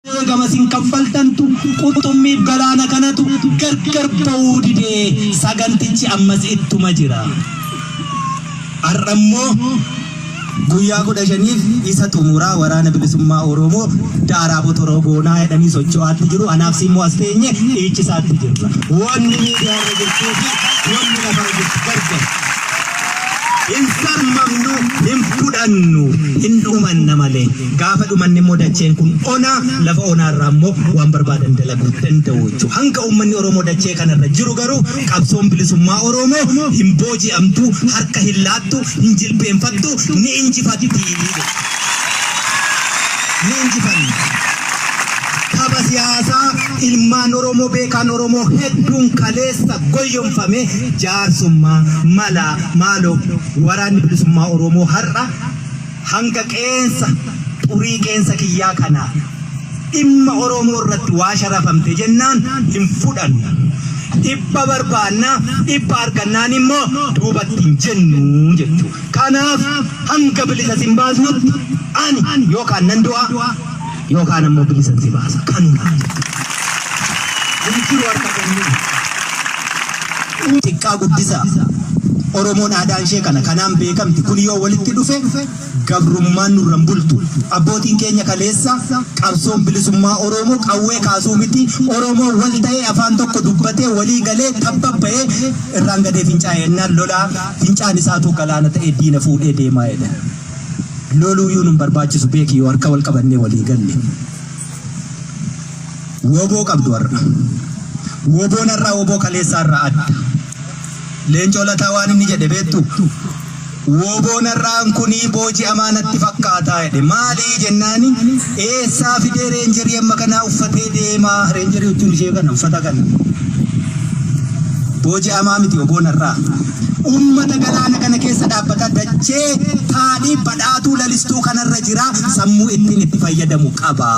Gamasin kaffaltantu quxummii galaana kanatu gargar ba'uu didee sagantichi ammas ittuma jira. Arrammoo guyyaa 15 isa xumuraa waraana bilisummaa Oromoo daaraa botoroo goonaa jedhanii socho'aatti jiru. Anaaf simmoo as teenye dhiichisaatti jirra. Wanni miidiyaa irra jirtuu fi wanni lafa jirtu gargar. Insan mamnu himfudhannu hinduman namale gaafa dhumanni modacheen kun ona lafa onarraa immoo waan barbaadan dalaguu danda'u. Hanga uummanni Oromoo dachee kanarra jiru garuu qabsoon bilisummaa Oromoo hin booji'amtu, harka hin laattu, hin jilbeenfattu, ni injifatti. Ni injifanni. Kaba siyaasa ilmaan Oromoo beekan Oromoo hedduun kaleessa goyyomfame jaarsummaa mala maaloo waraanni bilisummaa Oromoo har'a hanga qeensa xurii qeensa kiyyaa kana dhimma Oromoo irratti waa sharafamte jennaan hin fudhannu. Dhibba barbaanna dhibba argannaan immoo duubatti hin jennu jechuu. Kanaaf hanga bilisa sin baasnutti ani yookaan nan du'a yookaan ammoo bilisa si baasa kanuma. Injiru harka kennuu. Xiqqaa guddisaa Oromoon aadaan ishee kanaan beekamti. Kun yoo walitti dhufe gabrummaan nurran bultu. Abbootiin keenya kaleessa qabsoon bilisummaa Oromoo qawwee kaasuu miti. Oromoo wal ta'ee afaan tokko dubbatee walii galee tabbaba'ee irraan gadee fincaa'ennaan lolaa fincaan isaatu galaana ta'ee diina fuudhee deemaa jedha. Loluu yoo nun barbaachisu beeki yoo harka wal qabannee walii galle. Woboo qabdu warra. Woboon irraa woboo kaleessaa irraa adda. Leencoo lataa waan inni jedhe beektu. Woboon irraan kunii boojii amaanatti fakkaataa jedhe. Maalii jennaani eessaa fidee reenjerii amma kanaa uffatee deemaa. Reenjerii jechuun ishee kana uffata kana. Boojii amaa miti woboon irraa. Ummata galaana kana keessa dhaabbata dachee taadhii badhaatuu lalistuu kanarra jira. Sammuu ittiin itti fayyadamu qaba.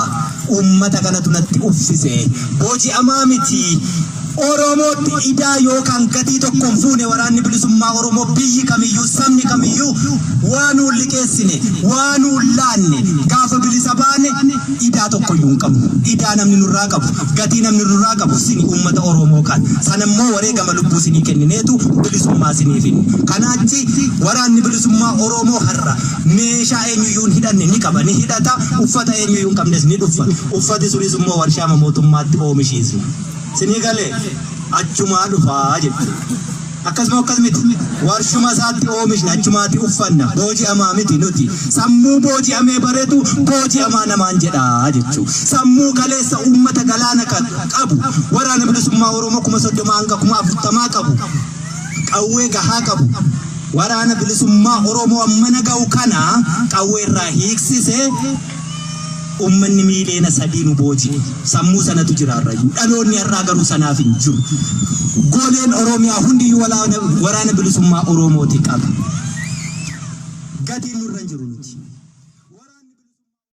Ummata kanatu natti uffise. Boojii amaa miti. Oromootti idaa yookaan gatii tokkoon fuune waraanni bilisummaa Oromoo biyyi kamiyyuu sabni kamiyyuu waan liqeessine waan laanne gaafa bilisa baane idaa tokkoyyuu hin qabu. Idaa namni nurraa qabu gatii namni nurraa qabu sini uummata Oromoo kan sanammoo wareegama lubbuu sinii kennineetu bilisummaa siniif hin. Kanaachi waraanni bilisummaa Oromoo har'a meeshaa eenyuyyuu hin hidhanne ni qaba ni hidhata. Uffata eenyuyyuu hin qabnes ni dhuffa. Uffati sunis immoo warshaa mootummaatti oomishiisu. Sinigale achuma dhufaa jechuudha. Akkasuma akkasumatti warshuma isaatti oomishna achumaatti uffanna. Booji'amaa miti nuti. Sammuu booji'amee bareedu booji'amaa namaan jedhaa jechuudha. Sammuu kaleessa uummata galaana qabu waraana bilisummaa Oromoo 30 hanga 40 qabu. Qawwee gahaa qabu. Waraana bilisummaa Oromoo mana ga'u kana qawwee irraa hiiksisee ummanni miileena sadiinu booji sammuu sanatu jiraarrayu dhaloonni har'aa garuu sanaaf hin jiru. Goleen Oromiyaa hundi waraana bilisummaa Oromooti qaba. Gatiin nurra hin jiru.